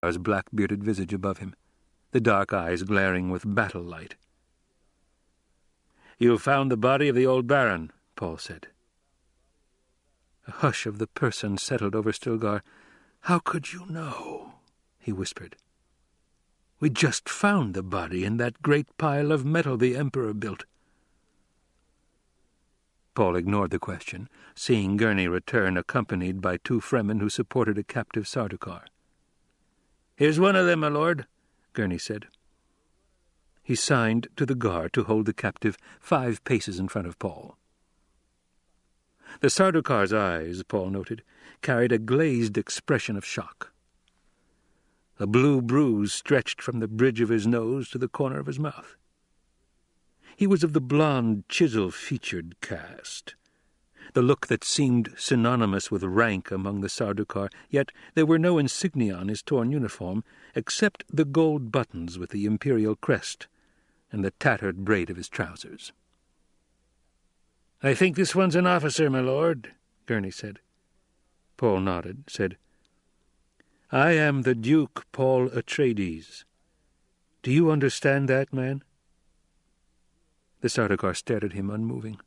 Stilgar's black-bearded visage above him, the dark eyes glaring with battle light. "You found the body of the old Baron," Paul said. A hush of the person settled over Stilgar. "How could you know?" he whispered. "We just found the body in that great pile of metal the Emperor built." Paul ignored the question, seeing Gurney return accompanied by 2 Fremen who supported a captive Sardaukar. "Here's one of them, my lord," Gurney said. He signed to the guard to hold the captive 5 paces in front of Paul. The Sardaukar's eyes, Paul noted, carried a glazed expression of shock. A blue bruise stretched from the bridge of his nose to the corner of his mouth. He was of the blond, chisel-featured cast, the look that seemed synonymous with rank among the Sardaukar, yet there were no insignia on his torn uniform except the gold buttons with the imperial crest and the tattered braid of his trousers. "I think this one's an officer, my lord," Gurney said. Paul nodded, said, "I am the Duke Paul Atreides. Do you understand that, man?" The Sardaukar stared at him, unmoving.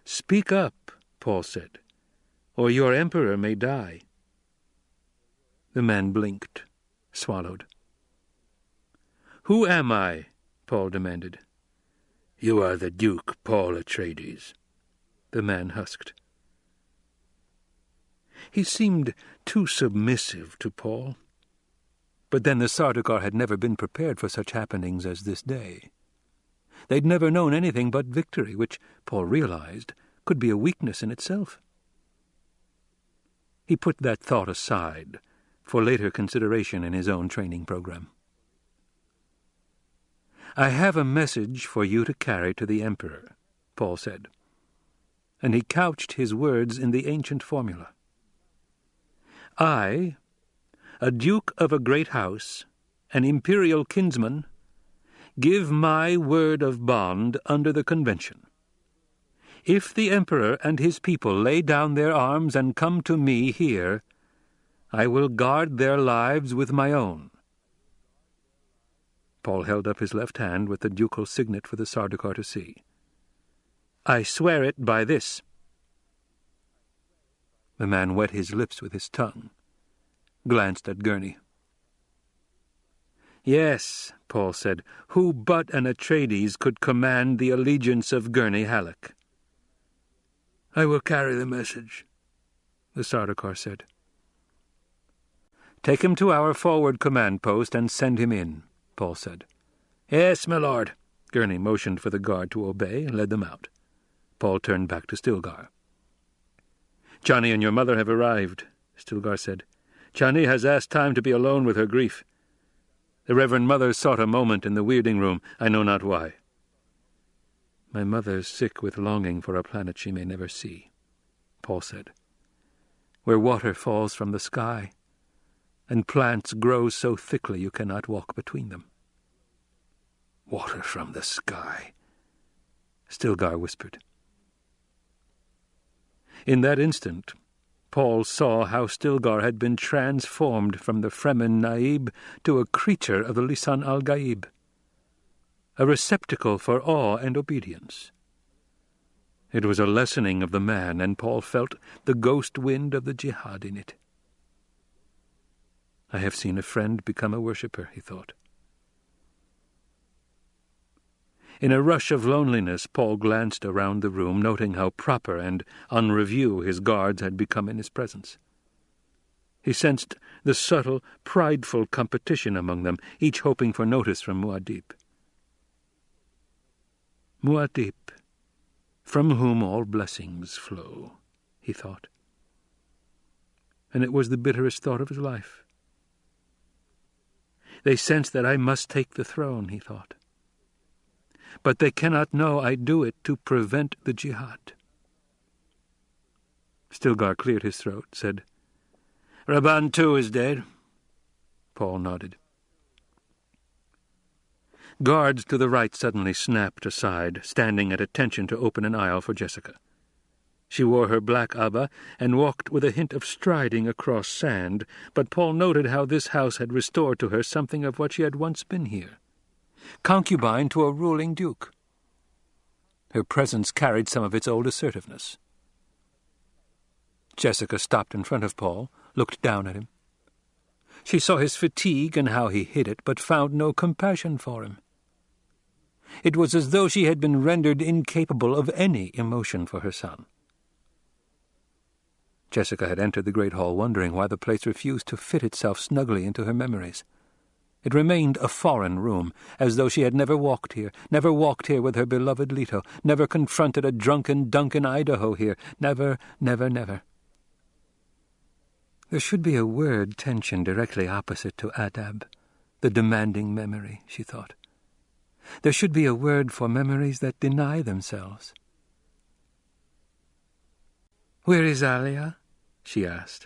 "Speak up," Paul said, "or your emperor may die." The man blinked, swallowed. "Who am I?" Paul demanded. "You are the Duke Paul Atreides," the man husked. He seemed too submissive to Paul. But then the Sardaukar had never been prepared for such happenings as this day. They'd never known anything but victory, which, Paul realized, could be a weakness in itself. He put that thought aside for later consideration in his own training program. "I have a message for you to carry to the Emperor," Paul said, and he couched his words in the ancient formula. "I, a duke of a great house, an imperial kinsman, give my word of bond under the convention. If the Emperor and his people lay down their arms and come to me here, I will guard their lives with my own." Paul held up his left hand with the ducal signet for the Sardaukar to see. "I swear it by this." The man wet his lips with his tongue, glanced at Gurney. "Yes," Paul said, "who but an Atreides could command the allegiance of Gurney Halleck?" "I will carry the message," the Sardaukar said. "Take him to our forward command post and send him in," Paul said. "Yes, my lord." Gurney motioned for the guard to obey and led them out. Paul turned back to Stilgar. "Chani and your mother have arrived," Stilgar said. "Chani has asked time to be alone with her grief. The Reverend Mother sought a moment in the weirding room, I know not why." "My mother's sick with longing for a planet she may never see," Paul said, "where water falls from the sky, and plants grow so thickly you cannot walk between them." "Water from the sky," Stilgar whispered. In that instant, Paul saw how Stilgar had been transformed from the Fremen Naib to a creature of the Lisan al-Gaib, a receptacle for awe and obedience. It was a lessening of the man, and Paul felt the ghost wind of the jihad in it. "I have seen a friend become a worshipper," he thought. In a rush of loneliness, Paul glanced around the room, noting how proper and on review his guards had become in his presence. He sensed the subtle, prideful competition among them, each hoping for notice from Muad'Dib. "Muad'Dib, from whom all blessings flow," he thought. And it was the bitterest thought of his life. "They sense that I must take the throne," he thought. "But they cannot know I do it to prevent the jihad." Stilgar cleared his throat, said, "Rabban too is dead." Paul nodded. Guards to the right suddenly snapped aside, standing at attention to open an aisle for Jessica. She wore her black abba and walked with a hint of striding across sand, but Paul noted how this house had restored to her something of what she had once been here. Concubine to a ruling duke. Her presence carried some of its old assertiveness. Jessica stopped in front of Paul, looked down at him. She saw his fatigue and how he hid it, but found no compassion for him. It was as though she had been rendered incapable of any emotion for her son. Jessica had entered the great hall wondering why the place refused to fit itself snugly into her memories. It remained a foreign room, as though she had never walked here with her beloved Leto, never confronted a drunken Duncan Idaho here, never. There should be a word tension directly opposite to adab, the demanding memory, she thought. There should be a word for memories that deny themselves. "Where is Alia?" she asked.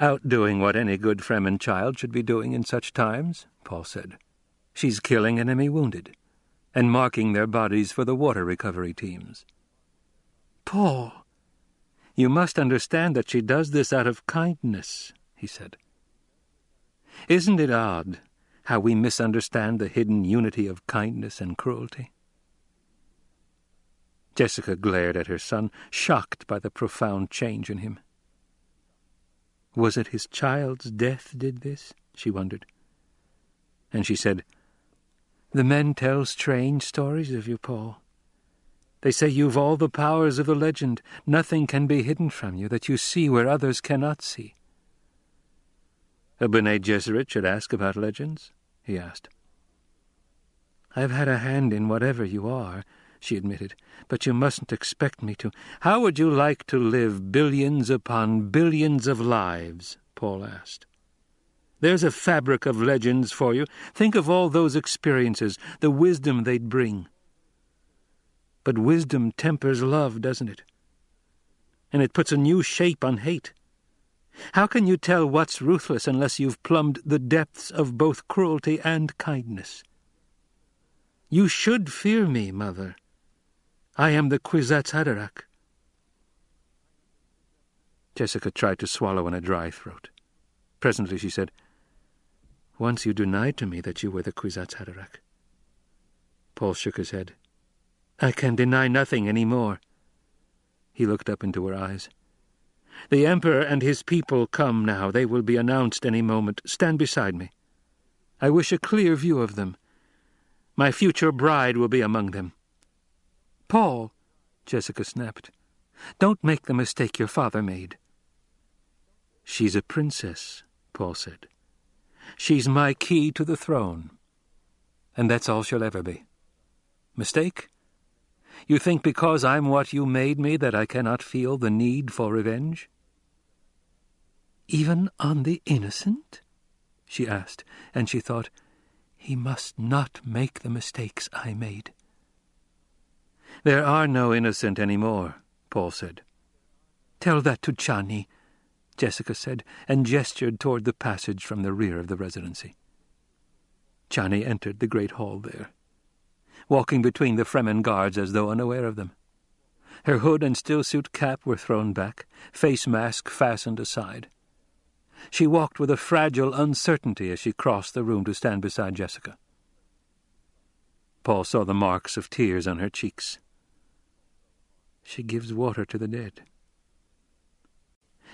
"Out doing what any good Fremen child should be doing in such times," Paul said. "She's killing enemy wounded, and marking their bodies for the water recovery teams." "Paul, you must understand that she does this out of kindness," he said. "Isn't it odd how we misunderstand the hidden unity of kindness and cruelty?" Jessica glared at her son, shocked by the profound change in him. Was it his child's death did this? She wondered. And she said, "The men tell strange stories of you, Paul. They say you've all the powers of the legend. Nothing can be hidden from you, that you see where others cannot see." "A Bene Gesserit should ask about legends?" he asked. "I've had a hand in whatever you are," she admitted, "but you mustn't expect me to." "How would you like to live billions upon billions of lives?" Paul asked. "There's a fabric of legends for you. Think of all those experiences, the wisdom they'd bring. But wisdom tempers love, doesn't it? And it puts a new shape on hate. How can you tell what's ruthless unless you've plumbed the depths of both cruelty and kindness? You should fear me, Mother. I am the Kwisatz Haderach." Jessica tried to swallow in a dry throat. Presently she said, "Once you denied to me that you were the Kwisatz Haderach." Paul shook his head. "I can deny nothing any more." He looked up into her eyes. "The Emperor and his people come now. They will be announced any moment. Stand beside me. I wish a clear view of them. My future bride will be among them." "Paul," Jessica snapped, "don't make the mistake your father made." "She's a princess," Paul said. "She's my key to the throne. And that's all she'll ever be. Mistake? You think because I'm what you made me that I cannot feel the need for revenge?" "Even on the innocent?" she asked, and she thought, "He must not make the mistakes I made." "There are no innocent any more," Paul said. "Tell that to Chani," Jessica said, and gestured toward the passage from the rear of the residency. Chani entered the great hall there, walking between the Fremen guards as though unaware of them. Her hood and stillsuit cap were thrown back, face mask fastened aside. She walked with a fragile uncertainty as she crossed the room to stand beside Jessica. Paul saw the marks of tears on her cheeks. She gives water to the dead.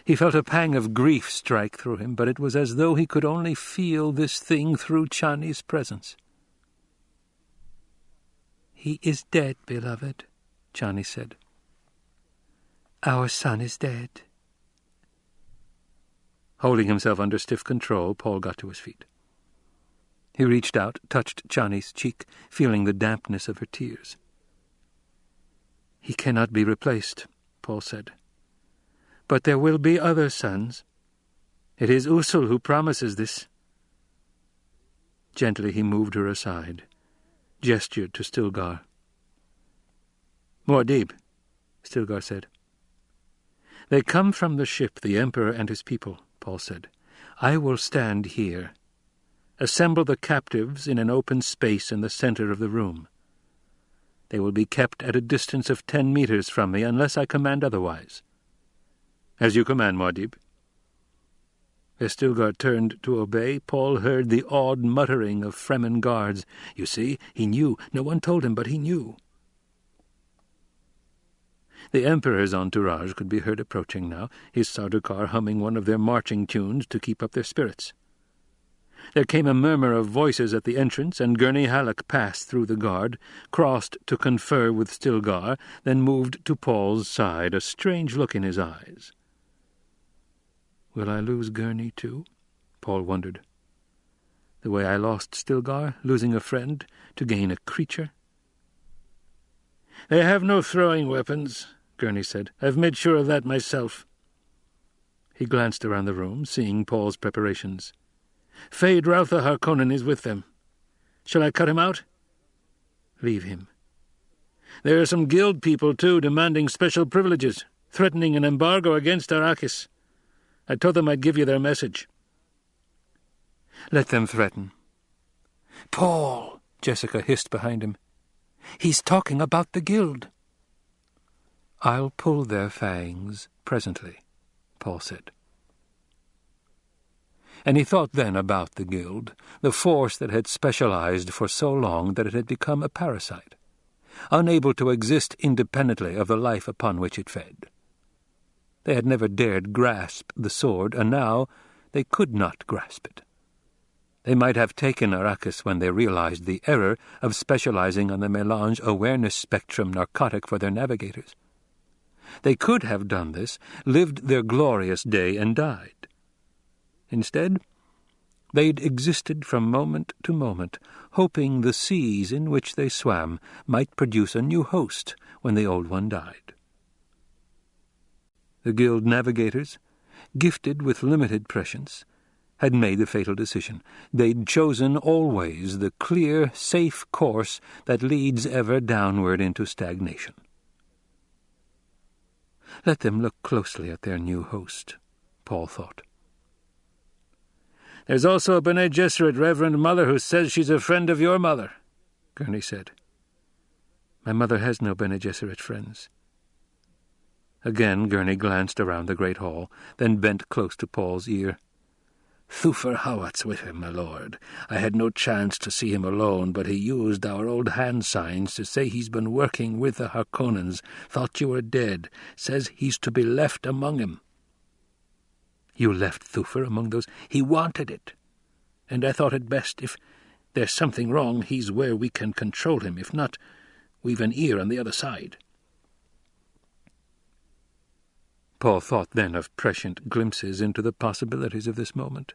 He felt a pang of grief strike through him, but it was as though he could only feel this thing through Chani's presence. "He is dead, beloved," Chani said. "Our son is dead." Holding himself under stiff control, Paul got to his feet. He reached out, touched Chani's cheek, feeling the dampness of her tears. "He cannot be replaced," Paul said. "But there will be other sons. It is Usul who promises this." Gently he moved her aside, gestured to Stilgar. "Muad'Dib," Stilgar said. "They come from the ship, the Emperor and his people," Paul said. "I will stand here. Assemble the captives in an open space in the center of the room. They will be kept at a distance of 10 meters from me unless I command otherwise." "As you command, Muad'Dib." As Stilgar turned to obey, Paul heard the awed muttering of Fremen guards. You see, he knew. No one told him, but he knew. The Emperor's entourage could be heard approaching now, his Sardaukar humming one of their marching tunes to keep up their spirits. There came a murmur of voices at the entrance, and Gurney Halleck passed through the guard, crossed to confer with Stilgar, then moved to Paul's side, a strange look in his eyes. Will I lose Gurney too? Paul wondered. The way I lost Stilgar, losing a friend to gain a creature? "They have no throwing weapons," Gurney said. "I've made sure of that myself." He glanced around the room, seeing Paul's preparations. "Feyd-Rautha Harkonnen is with them. Shall I cut him out?" "Leave him." "There are some guild people, too, demanding special privileges, threatening an embargo against Arrakis. I told them I'd give you their message." "Let them threaten." "Paul!" Jessica hissed behind him. "He's talking about the guild." "I'll pull their fangs presently," Paul said. And he thought then about the guild, the force that had specialized for so long that it had become a parasite, unable to exist independently of the life upon which it fed. They had never dared grasp the sword, and now they could not grasp it. They might have taken Arrakis when they realized the error of specializing on the melange awareness spectrum narcotic for their navigators. They could have done this, lived their glorious day, and died. Instead, they'd existed from moment to moment, hoping the seas in which they swam might produce a new host when the old one died. The guild navigators, gifted with limited prescience, had made the fatal decision. They'd chosen always the clear, safe course that leads ever downward into stagnation. Let them look closely at their new host, Paul thought. "There's also a Bene Gesserit Reverend Mother who says she's a friend of your mother," Gurney said. "My mother has no Bene Gesserit friends." Again Gurney glanced around the great hall, then bent close to Paul's ear. "Thufir Hawat's with him, my lord. I had no chance to see him alone, but he used our old hand signs to say he's been working with the Harkonnens, thought you were dead, says he's to be left among him." "You left Thufir among those—" "He wanted it, and I thought it best if there's something wrong, he's where we can control him. If not, we've an ear on the other side." Paul thought then of prescient glimpses into the possibilities of this moment,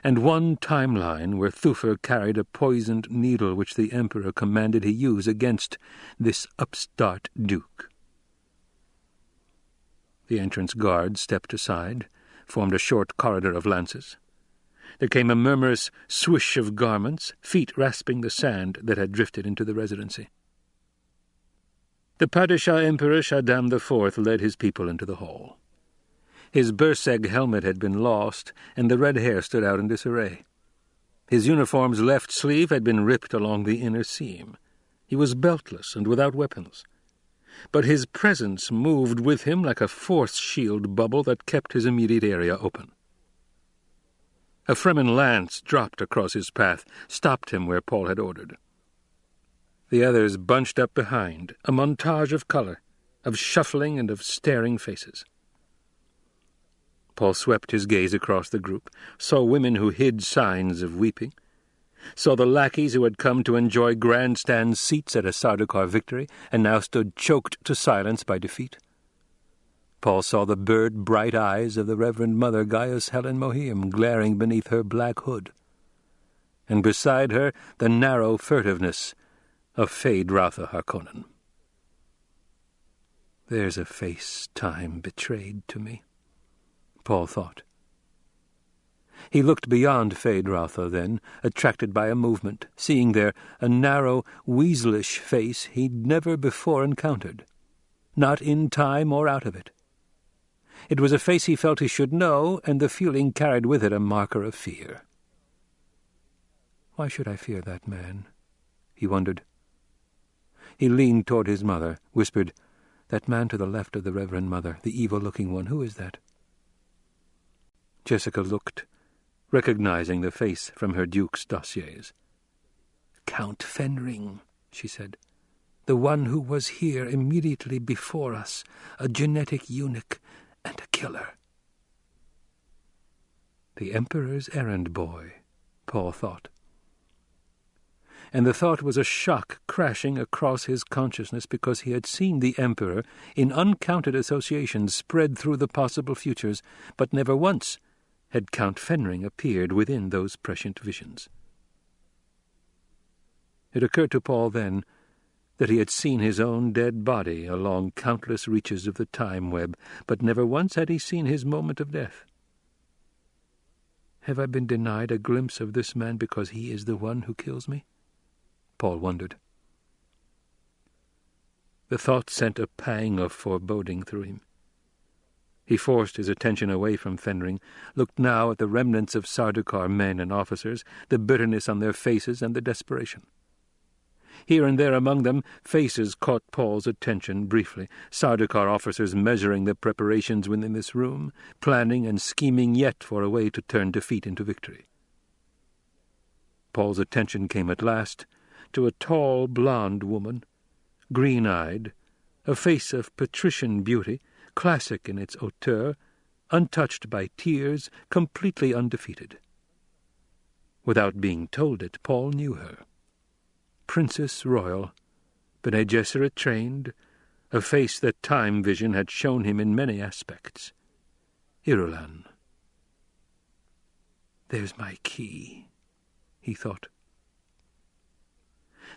and one timeline where Thufir carried a poisoned needle which the Emperor commanded he use against this upstart duke. The entrance guard stepped aside, formed a short corridor of lances. There came a murmurous swish of garments, feet rasping the sand that had drifted into the residency. The Padishah Emperor Shaddam IV led his people into the hall. His Berseg helmet had been lost, and the red hair stood out in disarray. His uniform's left sleeve had been ripped along the inner seam. He was beltless and without weapons, but his presence moved with him like a force shield bubble that kept his immediate area open. A Fremen lance dropped across his path, stopped him where Paul had ordered. The others bunched up behind, a montage of color, of shuffling and of staring faces. Paul swept his gaze across the group, saw women who hid signs of weeping, saw the lackeys who had come to enjoy grandstand seats at a Sardaukar victory and now stood choked to silence by defeat. Paul saw the bird-bright eyes of the Reverend Mother Gaius Helen Mohiam glaring beneath her black hood, and beside her the narrow furtiveness of Feyd-Rautha Harkonnen. "There's a face time betrayed to me," Paul thought. He looked beyond Feyd-Rautha then, attracted by a movement, seeing there a narrow, weaselish face he'd never before encountered, not in time or out of it. It was a face he felt he should know, and the feeling carried with it a marker of fear. Why should I fear that man? He wondered. He leaned toward his mother, whispered, "That man to the left of the Reverend Mother, the evil-looking one, who is that?" Jessica looked, recognizing the face from her duke's dossiers. "Count Fenring," she said. "The one who was here immediately before us, a genetic eunuch and a killer." The Emperor's errand boy, Paul thought. And the thought was a shock crashing across his consciousness because he had seen the Emperor in uncounted associations spread through the possible futures, but never once had Count Fenring appeared within those prescient visions. It occurred to Paul then that he had seen his own dead body along countless reaches of the time web, but never once had he seen his moment of death. Have I been denied a glimpse of this man because he is the one who kills me? Paul wondered. The thought sent a pang of foreboding through him. He forced his attention away from Fenring, looked now at the remnants of Sardaukar men and officers, the bitterness on their faces and the desperation. Here and there among them, faces caught Paul's attention briefly, Sardaukar officers measuring the preparations within this room, planning and scheming yet for a way to turn defeat into victory. Paul's attention came at last to a tall, blonde woman, green-eyed, a face of patrician beauty, classic in its hauteur, untouched by tears, completely undefeated. Without being told it, Paul knew her. Princess Royal, Bene Gesserit trained, a face that time vision had shown him in many aspects. Irulan. "There's my key," he thought.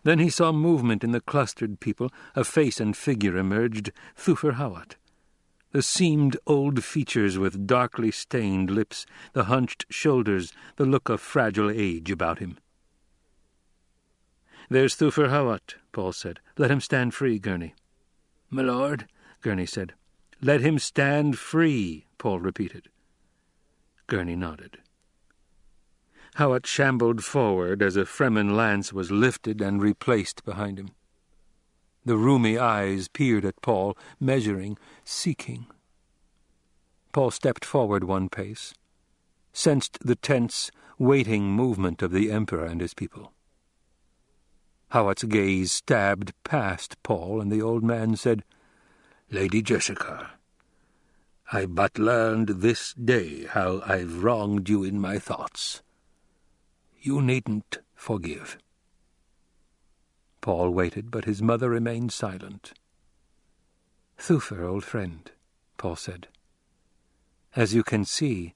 Then he saw movement in the clustered people. A face and figure emerged, Thufir Hawat. The seamed old features with darkly stained lips, the hunched shoulders, the look of fragile age about him. "There's Thufir Hawat," Paul said. "Let him stand free, Gurney." "My lord," Gurney said. "Let him stand free," Paul repeated. Gurney nodded. Hawat shambled forward as a Fremen lance was lifted and replaced behind him. The rheumy eyes peered at Paul, measuring, seeking. Paul stepped forward one pace, sensed the tense, waiting movement of the Emperor and his people. Hawat's gaze stabbed past Paul, and the old man said, "Lady Jessica, I but learned this day how I've wronged you in my thoughts. You needn't forgive." Paul waited, but his mother remained silent. "Thufir, old friend," Paul said. "As you can see,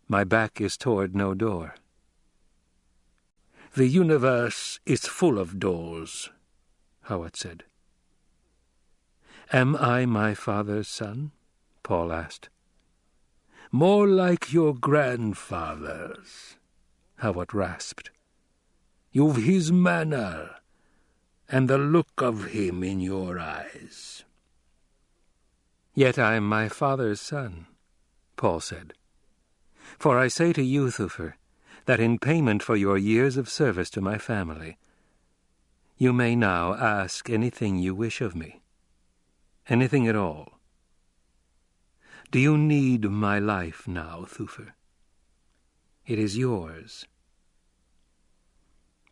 my back is toward no door." "The universe is full of doors," Hawat said. "Am I my father's son?" Paul asked. "More like your grandfather's," Hawat rasped. "You've his manner, and the look of him in your eyes." "Yet I am my father's son," Paul said. "For I say to you, Thufir, that in payment for your years of service to my family, you may now ask anything you wish of me. Anything at all. Do you need my life now, Thufir? It is yours."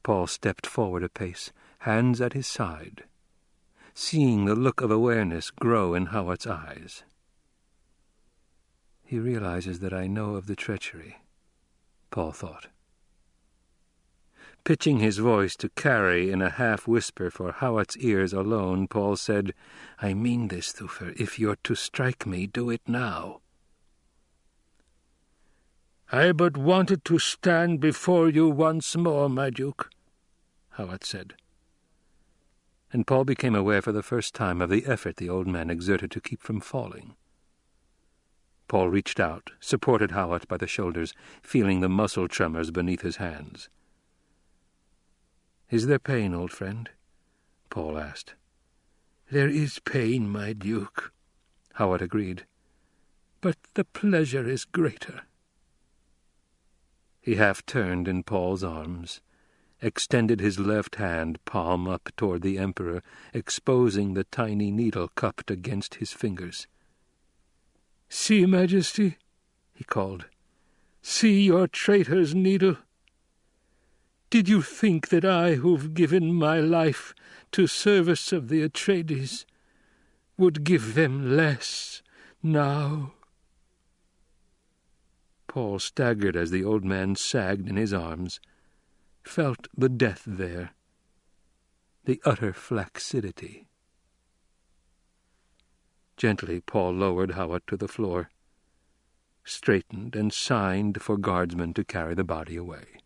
Paul stepped forward a pace, hands at his side, seeing the look of awareness grow in Hawat's eyes. He realizes that I know of the treachery, Paul thought. Pitching his voice to carry in a half-whisper for Hawat's ears alone, Paul said, "I mean this, Thufir. If you're to strike me, do it now." "I but wanted to stand before you once more, my Duke," Hawat said. And Paul became aware for the first time of the effort the old man exerted to keep from falling. Paul reached out, supported Hawat by the shoulders, feeling the muscle tremors beneath his hands. "Is there pain, old friend?" Paul asked. "There is pain, my Duke," Hawat agreed. "But the pleasure is greater." He half turned in Paul's arms extended his left hand, palm up toward the Emperor, exposing the tiny needle cupped against his fingers. "See, Majesty," he called. "See your traitor's needle. Did you think that I, who've given my life to service of the Atreides, would give them less now?" Paul staggered as the old man sagged in his arms, felt the death there, the utter flaccidity. Gently Paul lowered Hawat to the floor, straightened and signed for guardsmen to carry the body away.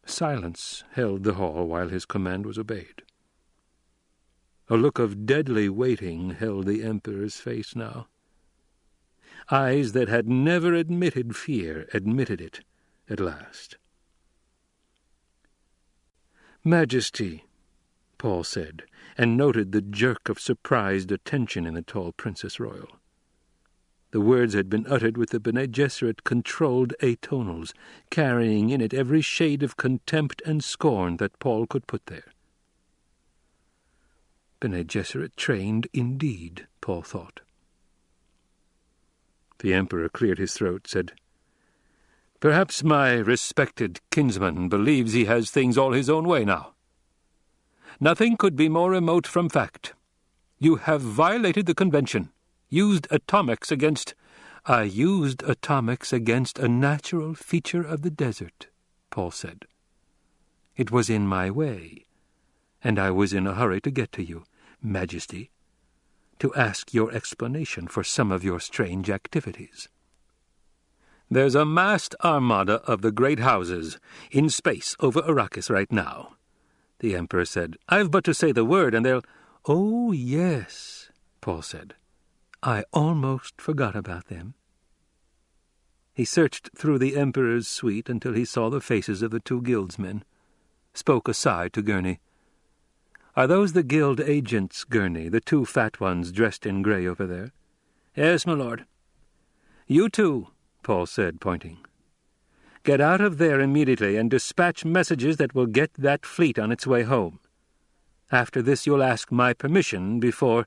Silence held the hall while his command was obeyed. A look of deadly waiting held the Emperor's face now. Eyes that had never admitted fear admitted it at last. "Majesty," Paul said, and noted the jerk of surprised attention in the tall Princess Royal. The words had been uttered with the Bene Gesserit controlled atonals, carrying in it every shade of contempt and scorn that Paul could put there. Bene Gesserit trained indeed, Paul thought. The Emperor cleared his throat, said, "Perhaps my respected kinsman believes he has things all his own way now. Nothing could be more remote from fact. You have violated the convention, used atomics against—" "I used atomics against a natural feature of the desert," Paul said. "It was in my way, and I was in a hurry to get to you, Majesty, to ask your explanation for some of your strange activities." "There's a massed armada of the great houses in space over Arrakis right now," the Emperor said. "I've but to say the word, and they'll—" "Oh, yes," Paul said. "I almost forgot about them." He searched through the Emperor's suite until he saw the faces of the two guildsmen, spoke aside to Gurney. "Are those the guild agents, Gurney, the two fat ones dressed in grey over there?" "Yes, my lord." "You two," Paul said, pointing. "Get out of there immediately and dispatch messages that will get that fleet on its way home. After this you'll ask my permission before—"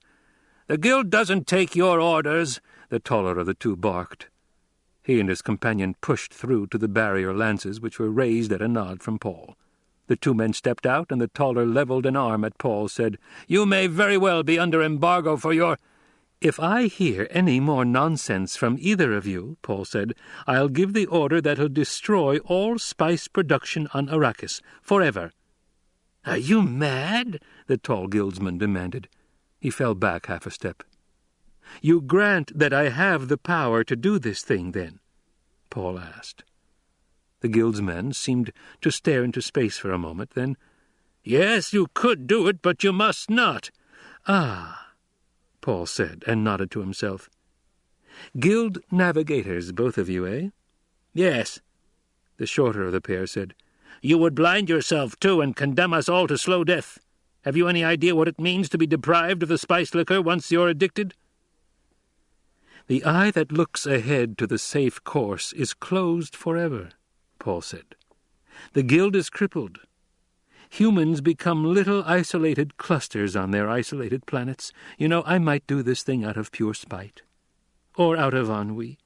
"The guild doesn't take your orders," the taller of the two barked. He and his companion pushed through to the barrier lances, which were raised at a nod from Paul. The two men stepped out, and the taller levelled an arm at Paul, said, "You may very well be under embargo for your—" "If I hear any more nonsense from either of you," Paul said, "I'll give the order that'll destroy all spice production on Arrakis, forever." "Are you mad?" the tall guildsman demanded. He fell back half a step. "You grant that I have the power to do this thing, then?" Paul asked. The guildsmen seemed to stare into space for a moment, then, "Yes, you could do it, but you must not." "Ah," Paul said, and nodded to himself. "Guild navigators, both of you, eh?" "Yes," the shorter of the pair said. "You would blind yourself, too, and condemn us all to slow death. Have you any idea what it means to be deprived of the spice liquor once you're addicted?" "The eye that looks ahead to the safe course is closed forever," Paul said. "The guild is crippled. Humans become little isolated clusters on their isolated planets. You know, I might do this thing out of pure spite. Or out of ennui."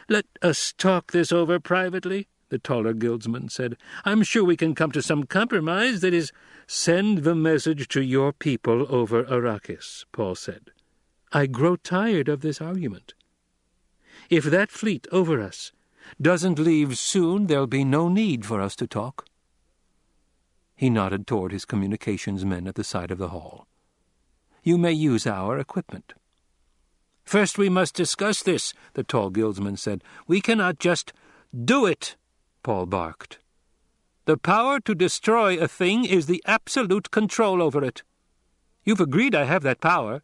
"Let us talk this over privately," the taller guildsman said. "I'm sure we can come to some compromise that is—" "Send the message to your people over Arrakis," Paul said. "I grow tired of this argument. If that fleet over us doesn't leave soon, there'll be no need for us to talk." He nodded toward his communications men at the side of the hall. "You may use our equipment." "First we must discuss this," the tall guildsman said. "We cannot just—" "Do it," Paul barked. "The power to destroy a thing is the absolute control over it. You've agreed I have that power.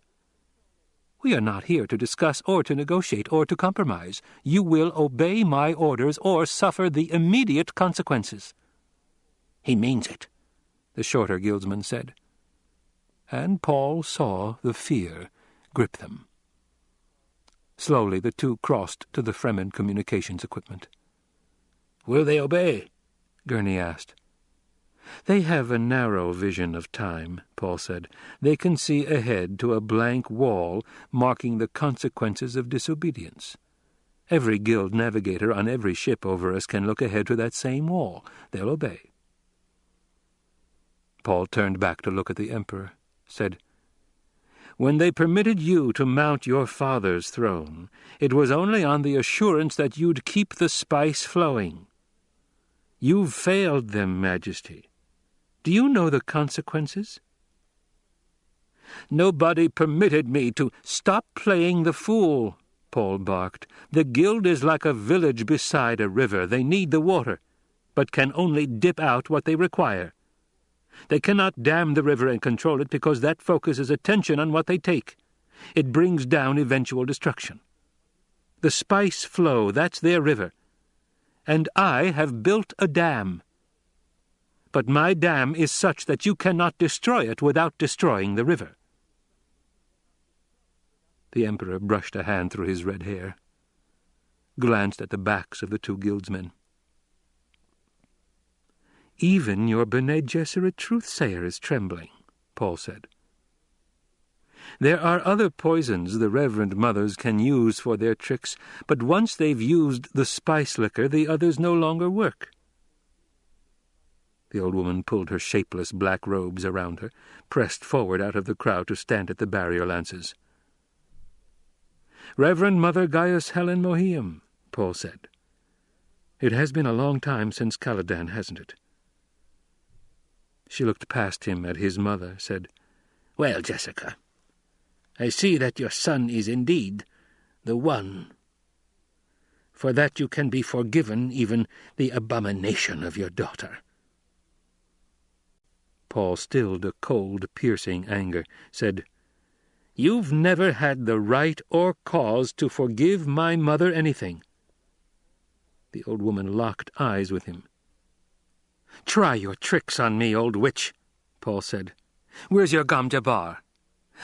We are not here to discuss or to negotiate or to compromise. You will obey my orders or suffer the immediate consequences." "He means it," the shorter guildsman said. And Paul saw the fear grip them. Slowly the two crossed to the Fremen communications equipment. "Will they obey?" Gurney asked. "They have a narrow vision of time," Paul said. "They can see ahead to a blank wall marking the consequences of disobedience. Every guild navigator on every ship over us can look ahead to that same wall. They'll obey." Paul turned back to look at the Emperor, said, "When they permitted you to mount your father's throne, it was only on the assurance that you'd keep the spice flowing. You've failed them, Majesty. Do you know the consequences?" "Nobody permitted me to—" "Stop playing the fool," Paul barked. "The guild is like a village beside a river. They need the water, but can only dip out what they require. They cannot dam the river and control it because that focuses attention on what they take. It brings down eventual destruction. The spice flow, that's their river. And I have built a dam. But my dam is such that you cannot destroy it without destroying the river." The Emperor brushed a hand through his red hair, glanced at the backs of the two guildsmen. "Even your Bene Gesserit truth-sayer is trembling," Paul said. "There are other poisons the Reverend Mothers can use for their tricks, but once they've used the spice liquor, the others no longer work." The old woman pulled her shapeless black robes around her, pressed forward out of the crowd to stand at the barrier lances. "Reverend Mother Gaius Helen Mohiam," Paul said. "It has been a long time since Caladan, hasn't it?" She looked past him at his mother, said, "Well, Jessica, I see that your son is indeed the one. For that you can be forgiven even the abomination of your daughter." Paul stilled a cold, piercing anger, said, "You've never had the right or cause to forgive my mother anything." The old woman locked eyes with him. "Try your tricks on me, old witch," Paul said. "Where's your Gom Jabbar?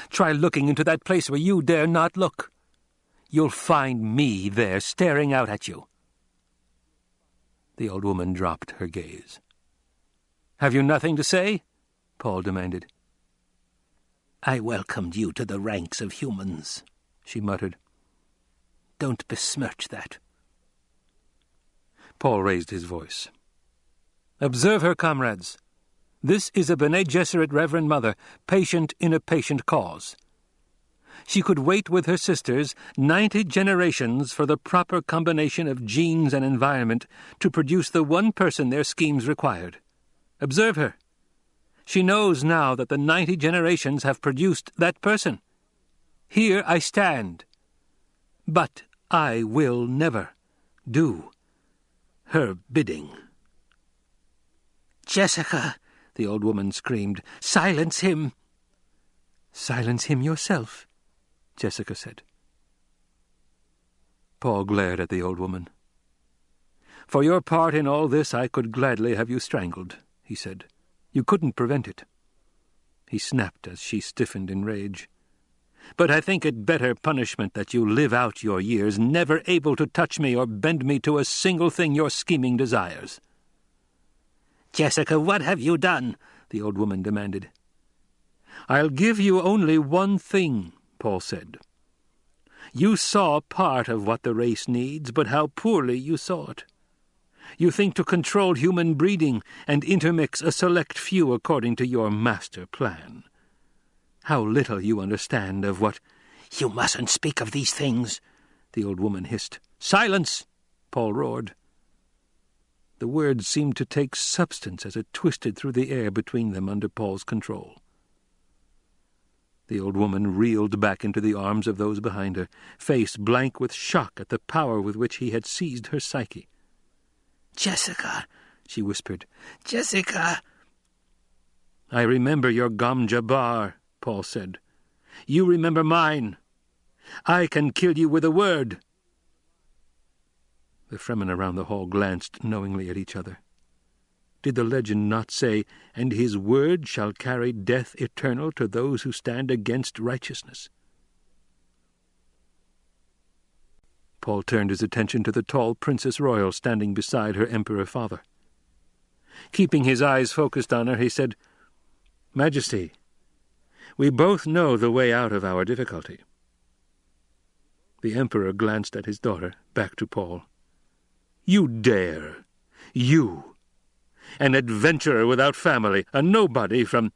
Try looking into that place where you dare not look. You'll find me there staring out at you." The old woman dropped her gaze. "Have you nothing to say?" Paul demanded. "I welcomed you to the ranks of humans," she muttered. "Don't besmirch that." Paul raised his voice. "Observe her, comrades. This is a Bene Gesserit Reverend Mother, patient in a patient cause. She could wait with her sisters 90 generations for the proper combination of genes and environment to produce the one person their schemes required. Observe her. She knows now that the 90 generations have produced that person. Here I stand. But I will never do her bidding." "Jessica!" the old woman screamed. "Silence him!" "Silence him yourself," Jessica said. Paul glared at the old woman. "For your part in all this, I could gladly have you strangled," he said. "You couldn't prevent it." He snapped as she stiffened in rage. "But I think it better punishment that you live out your years, never able to touch me or bend me to a single thing your scheming desires." "Jessica, what have you done?" the old woman demanded. "I'll give you only one thing," Paul said. "You saw part of what the race needs, but how poorly you saw it. You think to control human breeding and intermix a select few according to your master plan. How little you understand of what—" "You mustn't speak of these things," the old woman hissed. "Silence!" Paul roared. The words seemed to take substance as it twisted through the air between them under Paul's control. The old woman reeled back into the arms of those behind her, face blank with shock at the power with which he had seized her psyche. "Jessica," she whispered. "Jessica!" "I remember your Gom Jabbar," Paul said. "You remember mine. I can kill you with a word." The Fremen around the hall glanced knowingly at each other. Did the legend not say, "And his word shall carry death eternal to those who stand against righteousness"? Paul turned his attention to the tall Princess Royal standing beside her Emperor father. Keeping his eyes focused on her, he said, "Majesty, we both know the way out of our difficulty." The Emperor glanced at his daughter, back to Paul. "You dare! You! An adventurer without family, a nobody from—"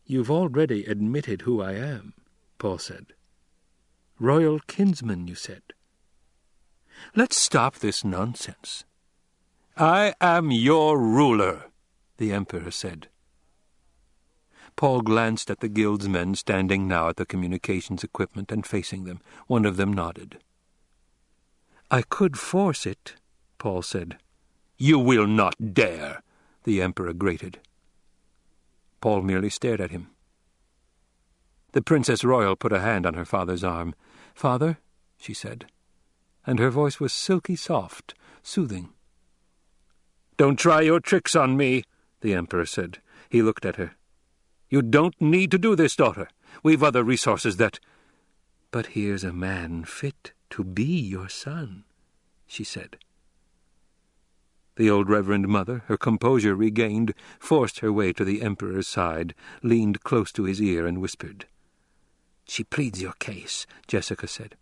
"You've already admitted who I am," Paul said. "Royal kinsman, you said." "Let's stop this nonsense." "I am your ruler," the Emperor said. Paul glanced at the guild's men standing now at the communications equipment and facing them. One of them nodded. "I could force it," Paul said. "You will not dare," the Emperor grated. Paul merely stared at him. The Princess Royal put a hand on her father's arm. "Father," she said, and her voice was silky soft, soothing. "Don't try your tricks on me," the Emperor said. He looked at her. "You don't need to do this, daughter. We've other resources that—" "But here's a man fit to be your son," she said. The old Reverend Mother, her composure regained, forced her way to the Emperor's side, leaned close to his ear and whispered. "She pleads your case," Jessica said.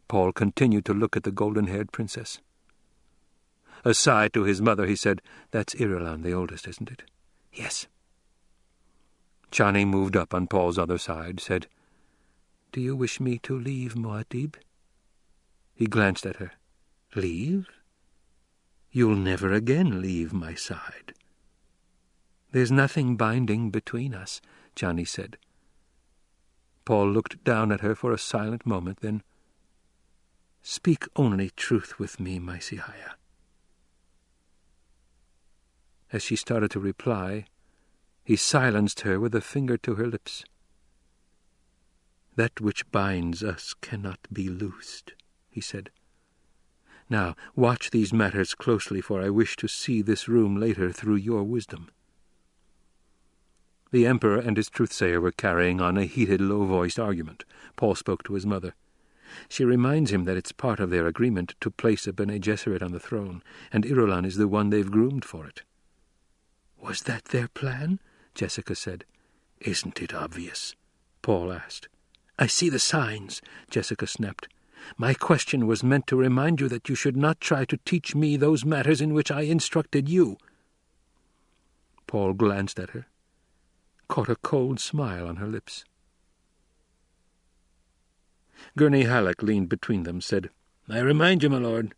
Paul continued to look at the golden-haired princess. Aside to his mother, he said, "That's Irulan, the oldest, isn't it?" "Yes." Chani moved up on Paul's other side, said, "Do you wish me to leave, Muad'Dib?" He glanced at her. "Leave? You'll never again leave my side." "There's nothing binding between us," Chani said. Paul looked down at her for a silent moment, then, "Speak only truth with me, my Sihaya." As she started to reply, he silenced her with a finger to her lips. "That which binds us cannot be loosed," he said. "Now, watch these matters closely, for I wish to see this room later through your wisdom." The Emperor and his truthsayer were carrying on a heated, low-voiced argument. Paul spoke to his mother. "She reminds him that it's part of their agreement to place a Bene Gesserit on the throne, and Irulan is the one they've groomed for it." "Was that their plan?" Jessica said. "Isn't it obvious?" Paul asked. "I see the signs," Jessica snapped. "My question was meant to remind you that you should not try to teach me those matters in which I instructed you." Paul glanced at her, caught a cold smile on her lips. Gurney Halleck leaned between them, said, "I remind you, my lord,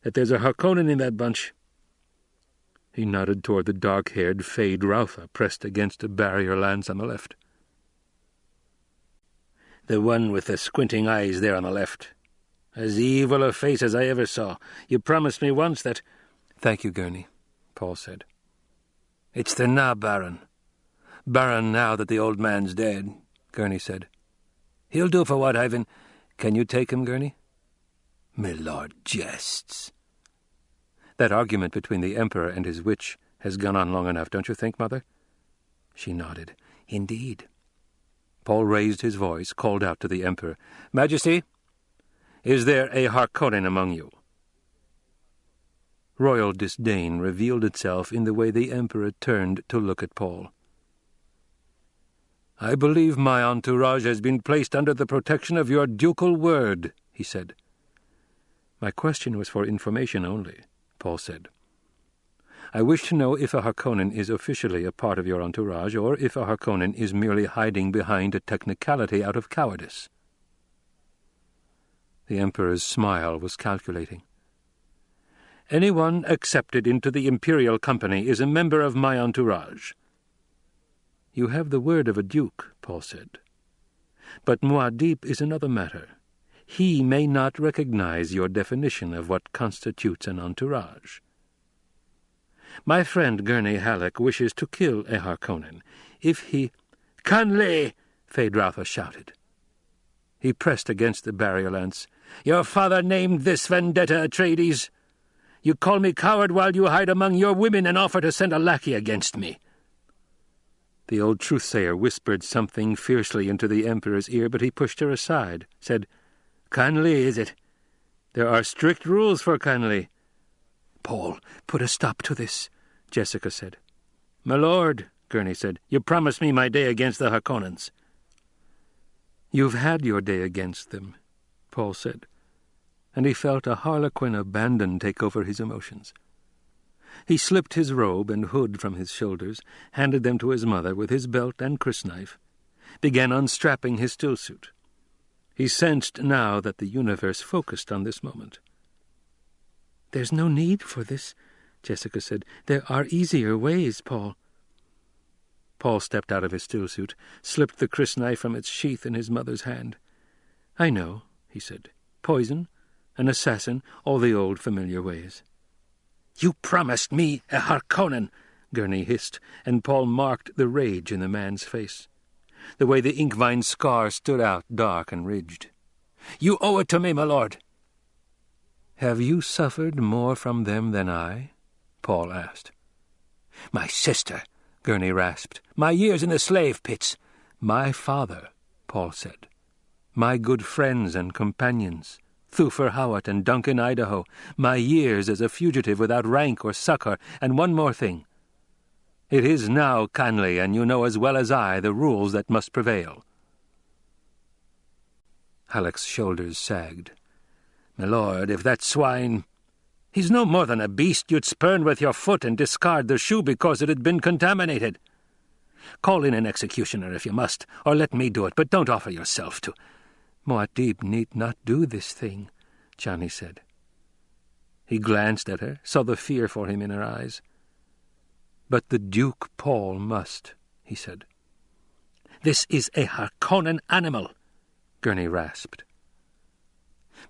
that there's a Harkonnen in that bunch." He nodded toward the dark-haired Fade Rautha pressed against a barrier lance on the left. "The one with the squinting eyes there on the left. As evil a face as I ever saw. You promised me once that—" "Thank you, Gurney," Paul said. "It's the Na Baron. Baron now that the old man's dead," Gurney said. "He'll do for what I've in—" "Can you take him, Gurney?" "My lord jests." "That argument between the Emperor and his witch has gone on long enough, don't you think, Mother?" She nodded. "Indeed." Paul raised his voice, called out to the Emperor, "Majesty, is there a Harkonnen among you?" Royal disdain revealed itself in the way the Emperor turned to look at Paul. "I believe my entourage has been placed under the protection of your ducal word," he said. "My question was for information only," Paul said. "I wish to know if a Harkonnen is officially a part of your entourage, or if a Harkonnen is merely hiding behind a technicality out of cowardice." The Emperor's smile was calculating. "Anyone accepted into the Imperial Company is a member of my entourage." "You have the word of a duke," Paul said. "But Muad'Dib is another matter. He may not recognize your definition of what constitutes an entourage. My friend Gurney Halleck wishes to kill a Harkonnen. If he—" "Canley!" Fade Rautha shouted. He pressed against the barrier lance. "Your father named this vendetta, Atreides. You call me coward while you hide among your women and offer to send a lackey against me." The old truthsayer whispered something fiercely into the Emperor's ear, but he pushed her aside, said, "Canley, is it? There are strict rules for Canley. Paul, put a stop to this, Jessica said. My lord, Gurney said, you promised me my day against the Harkonnens. You've had your day against them, Paul said, and he felt a harlequin abandon take over his emotions. He slipped his robe and hood from his shoulders, handed them to his mother with his belt and crysknife, began unstrapping his stillsuit. He sensed now that the universe focused on this moment. There's no need for this, Jessica said. There are easier ways, Paul. Paul stepped out of his stillsuit, slipped the crysknife from its sheath in his mother's hand. I know, he said. Poison, an assassin, all the old familiar ways. You promised me a Harkonnen, Gurney hissed, and Paul marked the rage in the man's face. The way the inkvine scar stood out dark and ridged. You owe it to me, my lord. Have you suffered more from them than I? Paul asked. My sister, Gurney rasped. My years in the slave pits. My father, Paul said. My good friends and companions. Thufir Hawat and Duncan Idaho, my years as a fugitive without rank or succor, and one more thing. It is now, Canley, and you know as well as I the rules that must prevail. Halleck's shoulders sagged. My lord, if that swine... He's no more than a beast you'd spurn with your foot and discard the shoe because it had been contaminated. Call in an executioner if you must, or let me do it, but don't offer yourself to... Muad'Dib need not do this thing, Chani said. He glanced at her, saw the fear for him in her eyes. But the Duke Paul must, he said. This is a Harkonnen animal, Gurney rasped.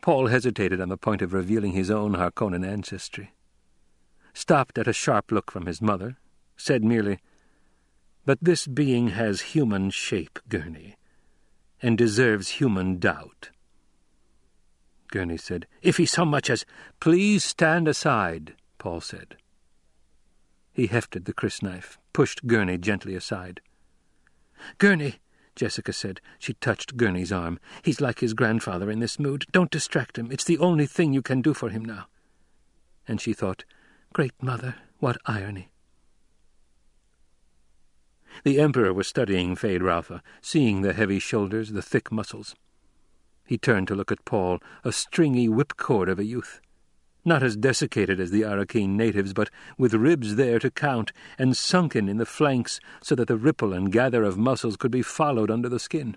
Paul hesitated on the point of revealing his own Harkonnen ancestry. Stopped at a sharp look from his mother, said merely, But this being has human shape, Gurney, and deserves human doubt. Gurney said, If he so much as... Please stand aside, Paul said. He hefted the crysknife, pushed Gurney gently aside. Gurney, Jessica said. She touched Gurney's arm. He's like his grandfather in this mood. Don't distract him. It's the only thing you can do for him now. And she thought, Great Mother, what irony. The Emperor was studying Feyd-Rautha, seeing the heavy shoulders, the thick muscles. He turned to look at Paul, a stringy whipcord of a youth. Not as desiccated as the Arrakeen natives, but with ribs there to count, and sunken in the flanks so that the ripple and gather of muscles could be followed under the skin.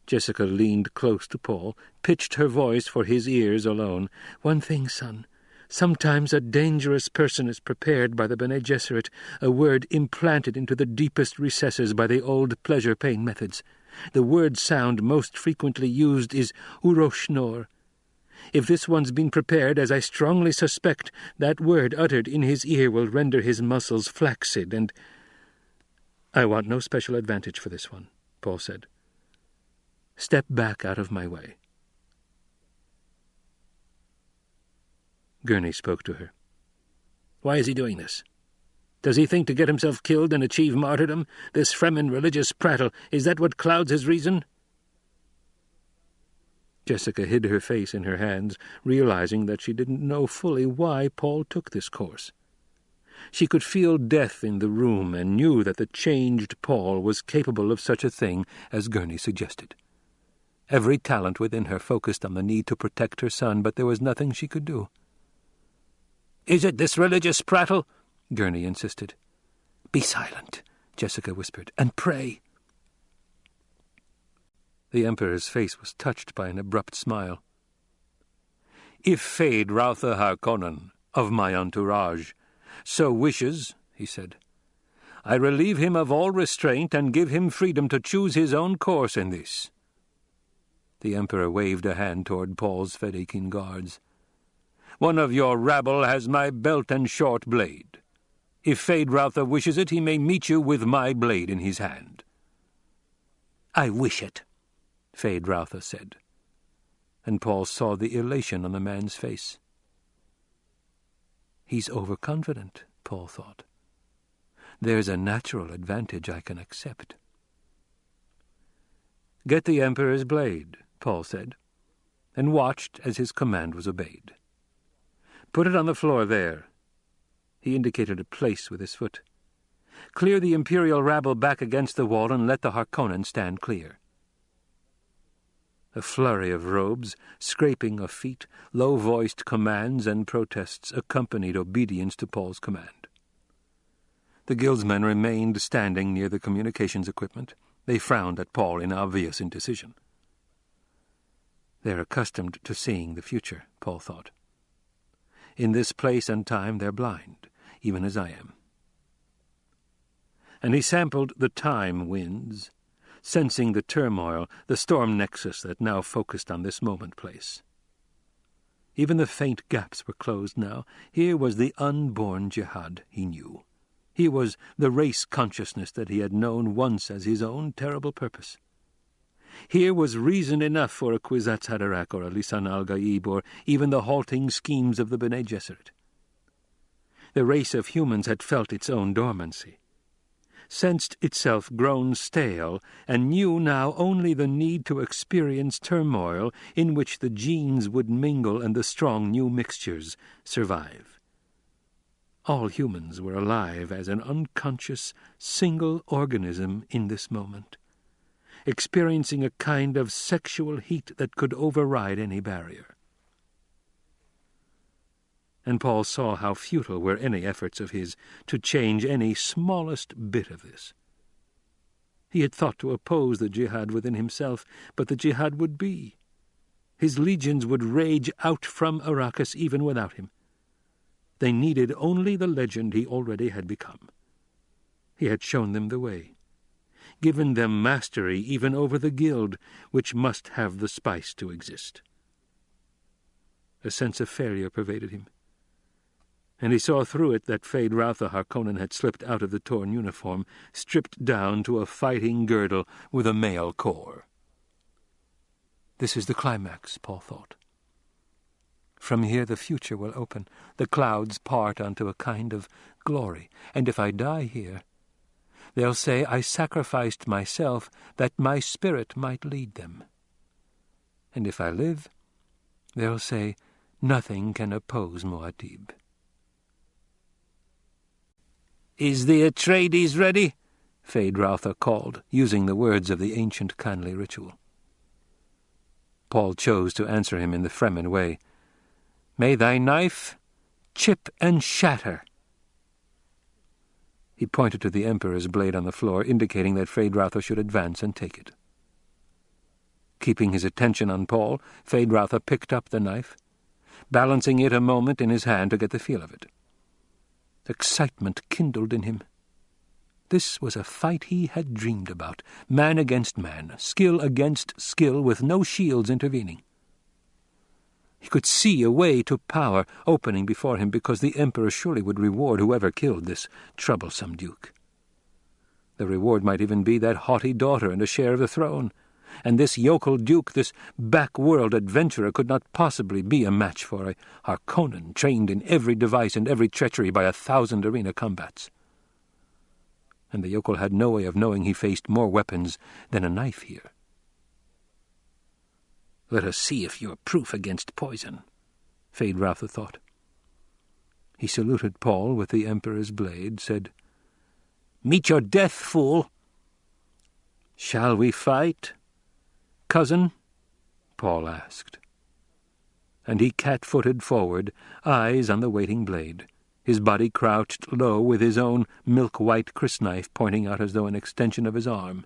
Jessica leaned close to Paul, pitched her voice for his ears alone. One thing, son. Sometimes a dangerous person is prepared by the Bene Gesserit, a word implanted into the deepest recesses by the old pleasure-pain methods. The word sound most frequently used is Uroshnor. If this one's been prepared, as I strongly suspect, that word uttered in his ear will render his muscles flaccid, and... I want no special advantage for this one, Paul said. Step back out of my way. Gurney spoke to her. Why is he doing this? Does he think to get himself killed and achieve martyrdom? This Fremen religious prattle, is that what clouds his reason? Jessica hid her face in her hands, realizing that she didn't know fully why Paul took this course. She could feel death in the room and knew that the changed Paul was capable of such a thing as Gurney suggested. Every talent within her focused on the need to protect her son, but there was nothing she could do. "Is it this religious prattle?" Gurney insisted. "Be silent," Jessica whispered, "and pray." The Emperor's face was touched by an abrupt smile. "If Feyd-Rautha Harkonnen, of my entourage, so wishes," he said, "I relieve him of all restraint and give him freedom to choose his own course in this." The Emperor waved a hand toward Paul's Fedaykin guards. "One of your rabble has my belt and short blade. If Feyd-Rautha wishes it, he may meet you with my blade in his hand." "I wish it," Feyd-Rautha said, and Paul saw the elation on the man's face. He's overconfident, Paul thought. There's a natural advantage I can accept. "Get the Emperor's blade," Paul said. and watched as his command was obeyed. "Put it on the floor there." He indicated a place with his foot. "Clear the Imperial rabble back against the wall and let the Harkonnen stand clear." A flurry of robes, scraping of feet, low-voiced commands and protests accompanied obedience to Paul's command. The guildsmen remained standing near the communications equipment. They frowned at Paul in obvious indecision. "They're accustomed to seeing the future," Paul thought. "In this place and time they're blind, even as I am." And he sampled the time winds, sensing the turmoil, the storm nexus that now focused on this moment place. Even the faint gaps were closed now. Here was the unborn jihad he knew. Here was the race consciousness that he had known once as his own terrible purpose. Here was reason enough for a Kwisatz Haderach or a Lisan al-Gaib or even the halting schemes of the Bene Gesserit. The race of humans had felt its own dormancy, sensed itself grown stale, and knew now only the need to experience turmoil in which the genes would mingle and the strong new mixtures survive. All humans were alive as an unconscious, single organism in this moment, experiencing a kind of sexual heat that could override any barrier. And Paul saw how futile were any efforts of his to change any smallest bit of this. He had thought to oppose the jihad within himself, but the jihad would be. His legions would rage out from Arrakis even without him. They needed only the legend he already had become. He had shown them the way, given them mastery even over the guild, which must have the spice to exist. A sense of failure pervaded him, and he saw through it that Feyd-Rautha Harkonnen had slipped out of the torn uniform, stripped down to a fighting girdle with a male core. This is the climax, Paul thought. From here the future will open, the clouds part onto a kind of glory, and if I die here, they'll say I sacrificed myself that my spirit might lead them. And if I live, they'll say nothing can oppose Muad'Dib. "Is the Atreides ready?" Feyd-Rautha called, using the words of the ancient kindly ritual. Paul chose to answer him in the Fremen way. "May thy knife chip and shatter." He pointed to the Emperor's blade on the floor, indicating that Feyd-Rautha should advance and take it. Keeping his attention on Paul, Feyd-Rautha picked up the knife, balancing it a moment in his hand to get the feel of it. Excitement kindled in him. This was a fight he had dreamed about, man against man, skill against skill, with no shields intervening. He could see a way to power opening before him, because the Emperor surely would reward whoever killed this troublesome duke. The reward might even be that haughty daughter and a share of the throne, and this yokel duke, this back-world adventurer, could not possibly be a match for a Harkonnen trained in every device and every treachery by 1,000 arena combats. And the yokel had no way of knowing he faced more weapons than a knife here. "Let us see if you're proof against poison," Feyd-Rautha thought. He saluted Paul with the Emperor's blade, said, "Meet your death, fool!" "Shall we fight, cousin?" Paul asked. And he cat-footed forward, eyes on the waiting blade, his body crouched low with his own milk-white crysknife pointing out as though an extension of his arm.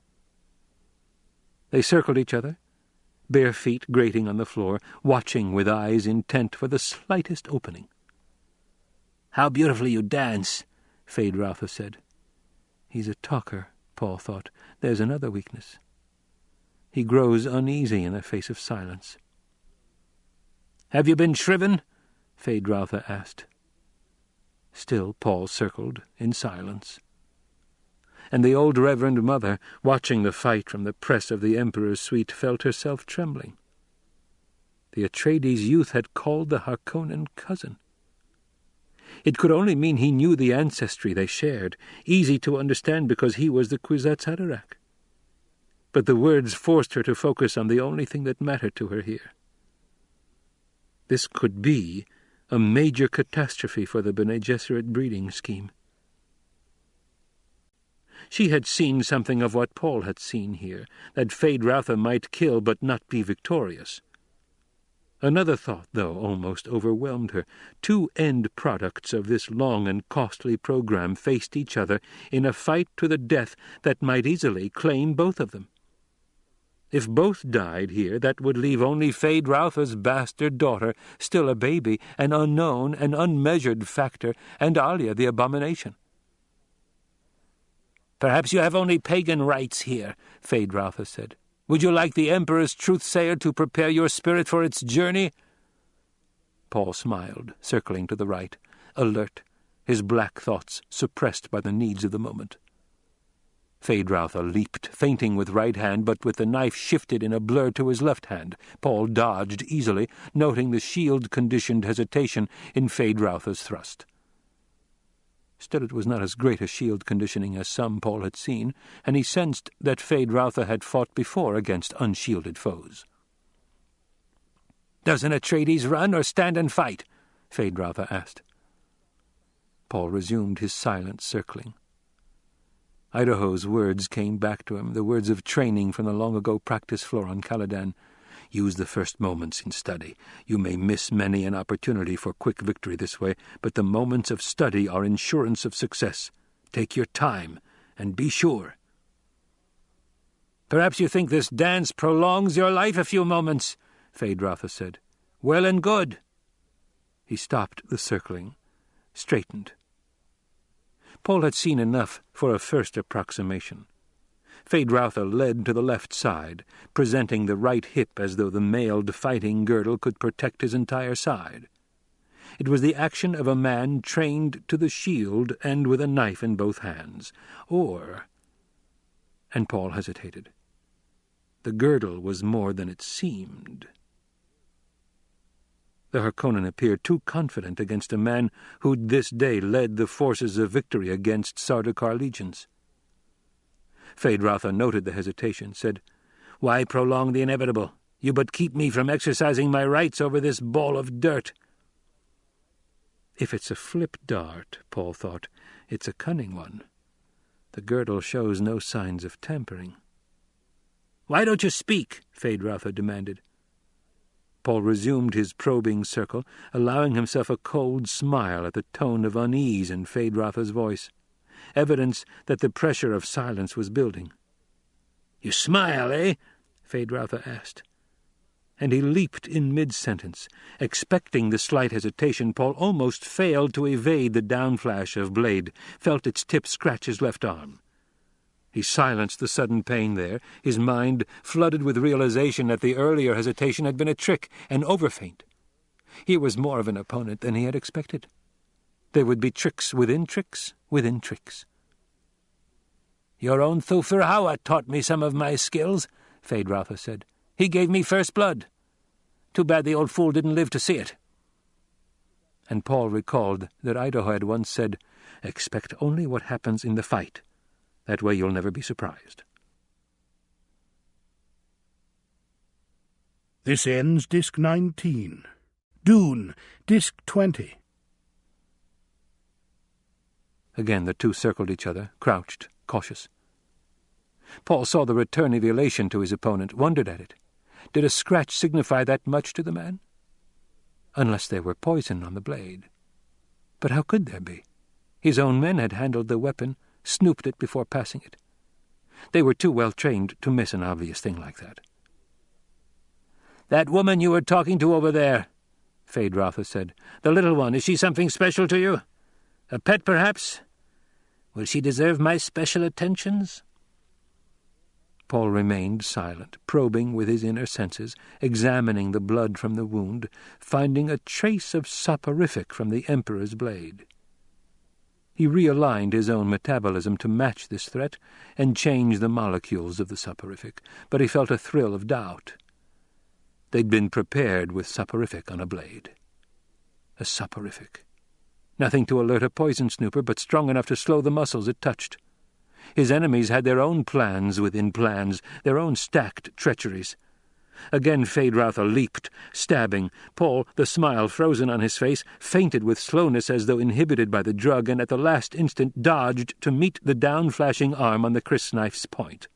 They circled each other, bare feet grating on the floor, watching with eyes intent for the slightest opening. "How beautifully you dance," Feyd-Rautha said. He's a talker, Paul thought. There's another weakness. He grows uneasy in the face of silence. "Have you been shriven?" Feyd-Rautha asked. Still Paul circled in silence. And the old Reverend Mother, watching the fight from the press of the Emperor's suite, felt herself trembling. The Atreides youth had called the Harkonnen cousin. It could only mean he knew the ancestry they shared, easy to understand because he was the Kwisatz Haderach. But the words forced her to focus on the only thing that mattered to her here. This could be a major catastrophe for the Bene Gesserit breeding scheme. She had seen something of what Paul had seen here, that Feyd-Rautha might kill but not be victorious. Another thought, though, almost overwhelmed her. Two end products of this long and costly program faced each other in a fight to the death that might easily claim both of them. If both died here, that would leave only Feyd-Rautha's bastard daughter, still a baby, an unknown, an unmeasured factor, and Alia the abomination. "Perhaps you have only pagan rites here," Feyd-Rautha said. "Would you like the Emperor's truth-sayer to prepare your spirit for its journey?" Paul smiled, circling to the right, alert, his black thoughts suppressed by the needs of the moment. Feyd-Rautha leaped, feinting with right hand, but with the knife shifted in a blur to his left hand. Paul dodged easily, noting the shield-conditioned hesitation in Feyd-Rautha's thrust. Still, it was not as great a shield conditioning as some Paul had seen, and he sensed that Feyd-Rautha had fought before against unshielded foes. "Does an Atreides run or stand and fight?" Feyd-Rautha asked. Paul resumed his silent circling. Idaho's words came back to him, the words of training from the long-ago practice floor on Caladan. "Use the first moments in study. You may miss many an opportunity for quick victory this way, but the moments of study are insurance of success. Take your time, and be sure." "Perhaps you think this dance prolongs your life a few moments," Feyd-Rautha said. "Well and good." He stopped the circling, straightened. Paul had seen enough for a first approximation. Feyd-Rautha led to the left side, presenting the right hip as though the mailed fighting girdle could protect his entire side. It was the action of a man trained to the shield and with a knife in both hands. Or... And Paul hesitated. The girdle was more than it seemed. The Harkonnen appeared too confident against a man who'd this day led the forces of victory against Sardaukar legions. Feyd-Rautha noted the hesitation, said, "Why prolong the inevitable? You but keep me from exercising my rights over this ball of dirt." If it's a flip dart, Paul thought, it's a cunning one. The girdle shows no signs of tampering. "Why don't you speak?" Feyd-Rautha demanded. Paul resumed his probing circle, allowing himself a cold smile at the tone of unease in Feyd-Rautha's voice, evidence that the pressure of silence was building. "You smile, eh?" Feyd-Rautha asked. And he leaped in mid-sentence. Expecting the slight hesitation, Paul almost failed to evade the downflash of blade, felt its tip scratch his left arm. He silenced the sudden pain there, his mind flooded with realization that the earlier hesitation had been a trick, an overfeint. Here was more of an opponent than he had expected. There would be tricks within tricks within tricks. "Your own Thufir Hawa taught me some of my skills," Feyd-Rautha said. "He gave me first blood. Too bad the old fool didn't live to see it." And Paul recalled that Idaho had once said, "Expect only what happens in the fight. That way you'll never be surprised." This ends Disc 19. Dune, Disc 20. Again the two circled each other, crouched, cautious. Paul saw the return of elation to his opponent, wondered at it. Did a scratch signify that much to the man? Unless there were poison on the blade. But how could there be? His own men had handled the weapon, snooped it before passing it. They were too well trained to miss an obvious thing like that. "That woman you were talking to over there," Feyd-Rautha said. "The little one, is she something special to you? A pet, perhaps? Will she deserve my special attentions?" Paul remained silent, probing with his inner senses, examining the blood from the wound, finding a trace of soporific from the Emperor's blade. He realigned his own metabolism to match this threat and changed the molecules of the soporific, but he felt a thrill of doubt. They'd been prepared with soporific on a blade. A soporific. Nothing to alert a poison snooper, but strong enough to slow the muscles it touched. His enemies had their own plans within plans, their own stacked treacheries. Again Feyd-Rautha leaped, stabbing. Paul, the smile frozen on his face, feinted with slowness as though inhibited by the drug, and at the last instant dodged to meet the down-flashing arm on the crysknife's point.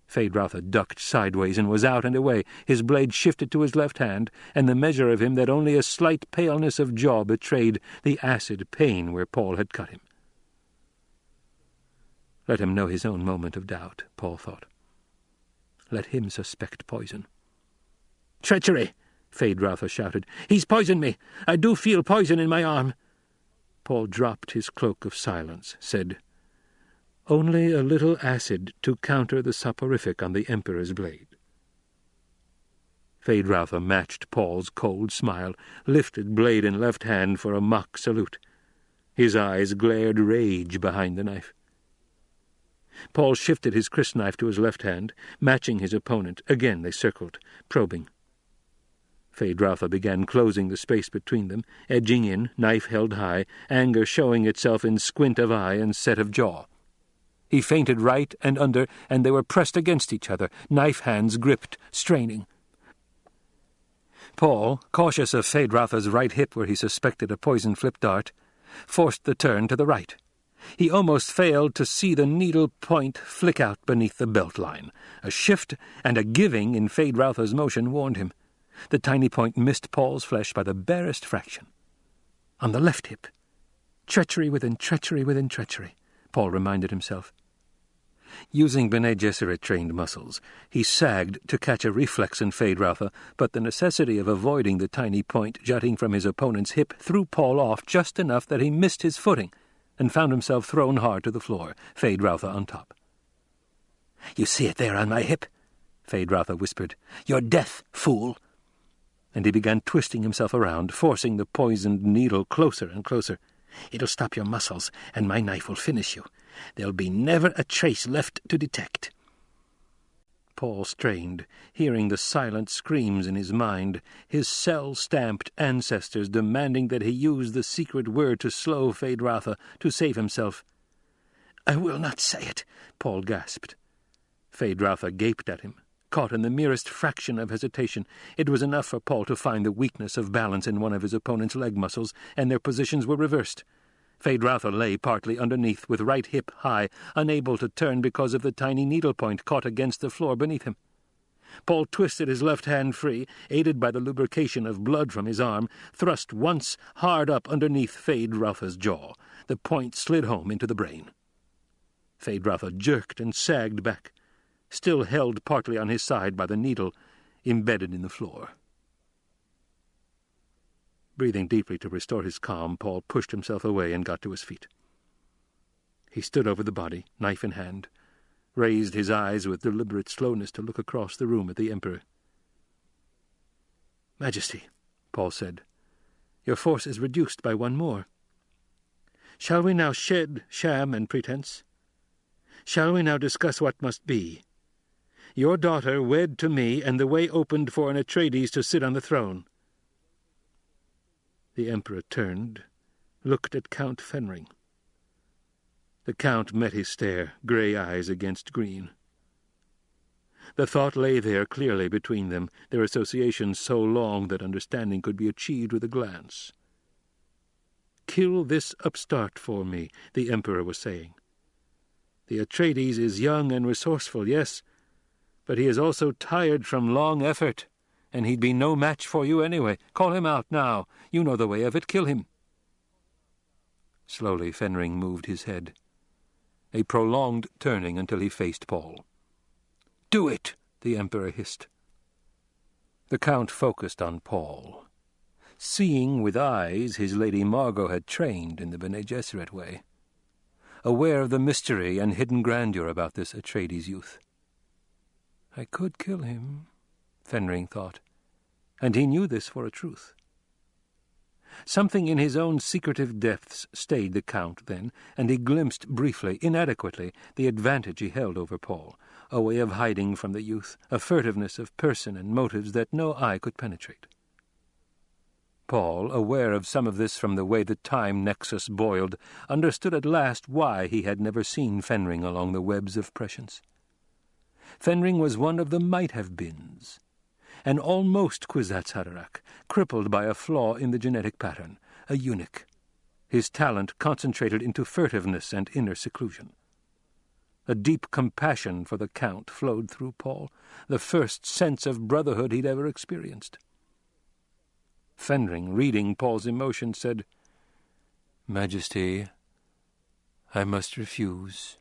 Feyd-Rautha ducked sideways and was out and away. His blade shifted to his left hand, and the measure of him that only a slight paleness of jaw betrayed the acid pain where Paul had cut him. Let him know his own moment of doubt, Paul thought. Let him suspect poison. "Treachery!" Feyd-Rautha shouted. "He's poisoned me! I do feel poison in my arm!" Paul dropped his cloak of silence, said, "Only a little acid to counter the soporific on the Emperor's blade." Feyd-Rautha matched Paul's cold smile, lifted blade in left hand for a mock salute. His eyes glared rage behind the knife. Paul shifted his crysknife to his left hand, matching his opponent. Again they circled, probing. Feyd-Rautha began closing the space between them, edging in, knife held high, anger showing itself in squint of eye and set of jaw. He feinted right and under, and they were pressed against each other, knife hands gripped, straining. Paul, cautious of Feyd-Rautha's right hip where he suspected a poison-flip dart, forced the turn to the right. He almost failed to see the needle point flick out beneath the belt line. A shift and a giving in Feyd-Rautha's motion warned him. The tiny point missed Paul's flesh by the barest fraction. On the left hip. Treachery within treachery within treachery, Paul reminded himself. Using Bene Gesserit-trained muscles, he sagged to catch a reflex in Feyd-Rautha, but the necessity of avoiding the tiny point jutting from his opponent's hip threw Paul off just enough that he missed his footing, and found himself thrown hard to the floor, Feyd-Rautha on top. "You see it there on my hip?" Feyd-Rautha whispered. "Your death, fool!" And he began twisting himself around, forcing the poisoned needle closer and closer. "It'll stop your muscles, and my knife will finish you. There'll be never a trace left to detect." Paul strained, hearing the silent screams in his mind, his cell-stamped ancestors demanding that he use the secret word to slow Feyd-Rautha, to save himself. "I will not say it," Paul gasped. Feyd-Rautha gaped at him, caught in the merest fraction of hesitation. It was enough for Paul to find the weakness of balance in one of his opponent's leg muscles, and their positions were reversed. Feyd-Rautha lay partly underneath, with right hip high, unable to turn because of the tiny needlepoint caught against the floor beneath him. Paul twisted his left hand free, aided by the lubrication of blood from his arm, thrust once hard up underneath Feyd-Rautha's jaw. The point slid home into the brain. Feyd-Rautha jerked and sagged back, still held partly on his side by the needle, embedded in the floor. Breathing deeply to restore his calm, Paul pushed himself away and got to his feet. He stood over the body, knife in hand, raised his eyes with deliberate slowness to look across the room at the Emperor. "Majesty," Paul said, "your force is reduced by one more. Shall we now shed sham and pretense? Shall we now discuss what must be? Your daughter wed to me, and the way opened for an Atreides to sit on the throne." The Emperor turned, looked at Count Fenring. The Count met his stare, grey eyes against green. The thought lay there clearly between them, their associations so long that understanding could be achieved with a glance. "Kill this upstart for me," the Emperor was saying. "The Atreides is young and resourceful, yes, but he is also tired from long effort, and he'd be no match for you anyway. Call him out now. You know the way of it. Kill him." Slowly Fenring moved his head, a prolonged turning until he faced Paul. "Do it," the Emperor hissed. The Count focused on Paul, seeing with eyes his Lady Margot had trained in the Bene Gesserit way, aware of the mystery and hidden grandeur about this Atreides youth. "I could kill him," Fenring thought, and he knew this for a truth. Something in his own secretive depths stayed the Count then, and he glimpsed briefly, inadequately, the advantage he held over Paul, a way of hiding from the youth, a furtiveness of person and motives that no eye could penetrate. Paul, aware of some of this from the way the time nexus boiled, understood at last why he had never seen Fenring along the webs of prescience. Fenring was one of the might-have-beens. An almost Kwisatz Haderach, crippled by a flaw in the genetic pattern, a eunuch. His talent concentrated into furtiveness and inner seclusion. A deep compassion for the Count flowed through Paul, the first sense of brotherhood he'd ever experienced. Fenring, reading Paul's emotion, said, "Majesty, I must refuse."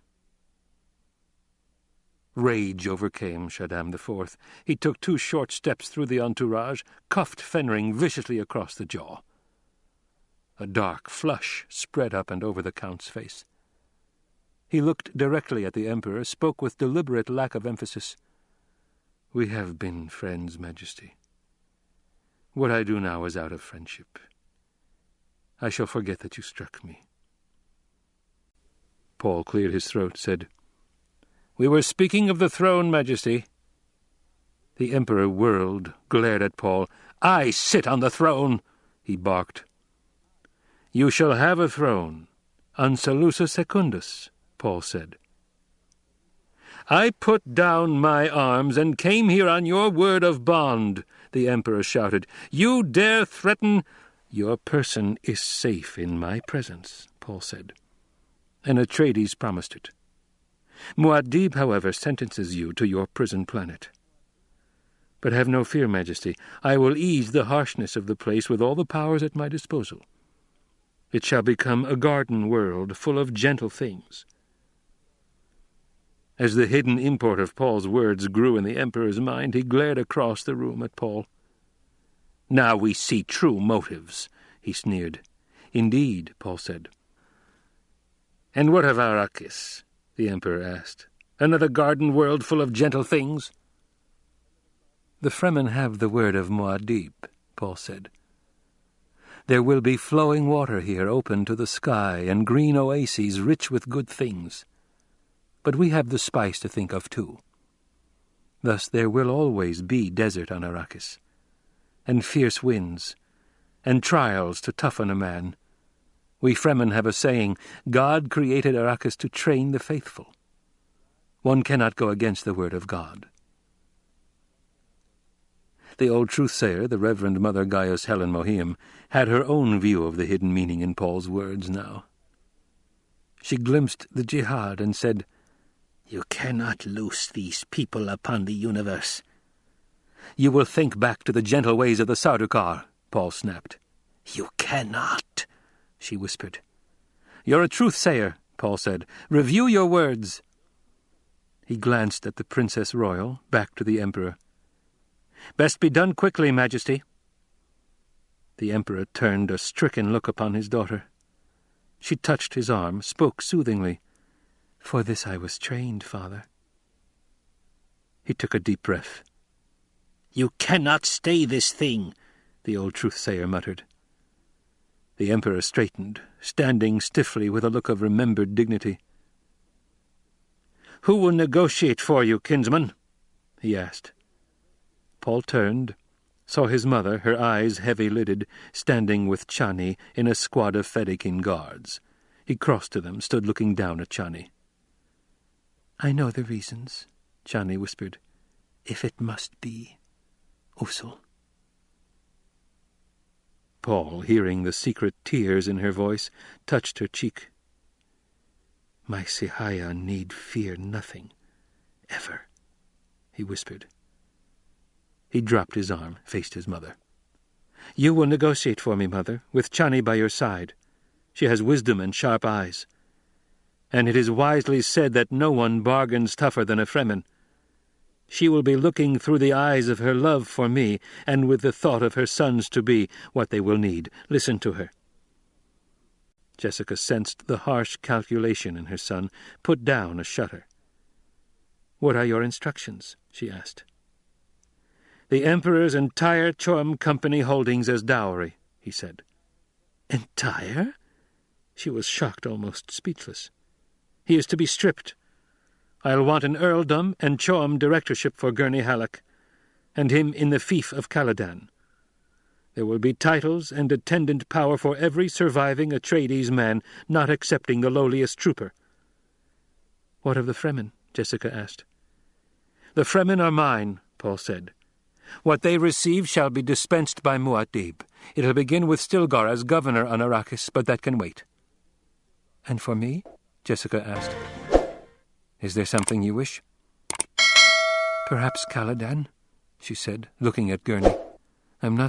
Rage overcame Shaddam IV. He took 2 short steps through the entourage, cuffed Fenring viciously across the jaw. A dark flush spread up and over the Count's face. He looked directly at the Emperor, spoke with deliberate lack of emphasis. "We have been friends, Majesty. What I do now is out of friendship. I shall forget that you struck me." Paul cleared his throat, said, "We were speaking of the throne, Majesty." The Emperor whirled, glared at Paul. "I sit on the throne," he barked. "You shall have a throne, unsalusa secundus," Paul said. "I put down my arms and came here on your word of bond," the Emperor shouted. "You dare threaten—" "Your person is safe in my presence," Paul said. And Atreides promised it. Muad'Dib, however, sentences you to your prison planet. But have no fear, Majesty. I will ease the harshness of the place with all the powers at my disposal. It shall become a garden world full of gentle things." As the hidden import of Paul's words grew in the Emperor's mind, he glared across the room at Paul. "Now we see true motives," he sneered. "Indeed," Paul said. "And what of Arrakis?" the Emperor asked. "Another garden world full of gentle things?" "The Fremen have the word of Muad'Dib," Paul said. "There will be flowing water here open to the sky, and green oases rich with good things. But we have the spice to think of too. Thus there will always be desert on Arrakis, and fierce winds, and trials to toughen a man. We Fremen have a saying, God created Arrakis to train the faithful. One cannot go against the word of God." The old truth-sayer, the Reverend Mother Gaius Helen Mohiam, had her own view of the hidden meaning in Paul's words now. She glimpsed the jihad and said, "You cannot loose these people upon the universe." "You will think back to the gentle ways of the Sardaukar," Paul snapped. "You cannot," she whispered. "You're a truth-sayer," Paul said. "Review your words." He glanced at the Princess Royal, back to the Emperor. "Best be done quickly, Majesty." The Emperor turned a stricken look upon his daughter. She touched his arm, spoke soothingly. "For this I was trained, Father." He took a deep breath. "You cannot stay this thing," the old truth-sayer muttered. The Emperor straightened, standing stiffly with a look of remembered dignity. "Who will negotiate for you, kinsman?" he asked. Paul turned, saw his mother, her eyes heavy-lidded, standing with Chani in a squad of Fedaykin guards. He crossed to them, stood looking down at Chani. "I know the reasons," Chani whispered. "If it must be, Usul." Paul, hearing the secret tears in her voice, touched her cheek. "My Sihaya need fear nothing, ever," he whispered. He dropped his arm, faced his mother. "You will negotiate for me, Mother, with Chani by your side. She has wisdom and sharp eyes. And it is wisely said that no one bargains tougher than a Fremen. She will be looking through the eyes of her love for me, and with the thought of her sons-to-be, what they will need. Listen to her." Jessica sensed the harsh calculation in her son, put down a shudder. "What are your instructions?" she asked. "The Emperor's entire Choam Company holdings as dowry," he said. "Entire?" She was shocked, almost speechless. "He is to be stripped. I'll want an earldom and Choam directorship for Gurney Halleck, and him in the fief of Caladan. There will be titles and attendant power for every surviving Atreides man, not excepting the lowliest trooper." "What of the Fremen?" Jessica asked. "The Fremen are mine," Paul said. "What they receive shall be dispensed by Muad'Dib. It'll begin with Stilgar as governor on Arrakis, but that can wait." "And for me?" Jessica asked. "Is there something you wish?" "Perhaps Caladan," she said, looking at Gurney. "I'm not